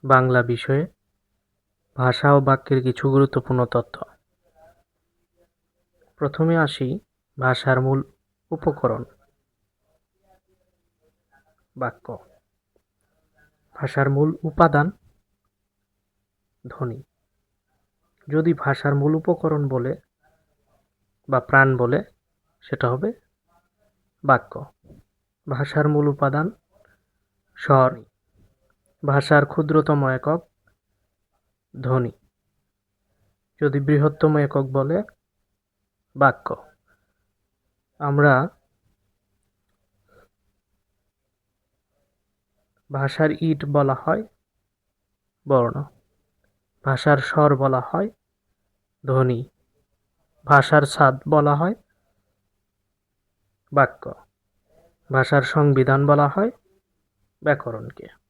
বাংলা বিষয়ে ভাষা ও বাক্যের কিছু গুরুত্বপূর্ণ তথ্য। প্রথমে আসি ভাষার মূল উপকরণ বাক্য। ভাষার মূল উপাদান ধ্বনি। যদি ভাষার মূল উপকরণ বলে বা প্রাণ বলে সেটা হবে বাক্য। ভাষার মূল উপাদান স্বর। ভাষার ক্ষুদ্রতম একক ধ্বনি। যদি বৃহত্তম একক বলে বাক্য। আমরা ভাষার ইট বলা হয় বর্ণ, ভাষার স্বর বলা হয় ধ্বনি, ভাষার ছাদ বলা হয় বাক্য, ভাষার সংবিধান বলা হয় ব্যাকরণকে।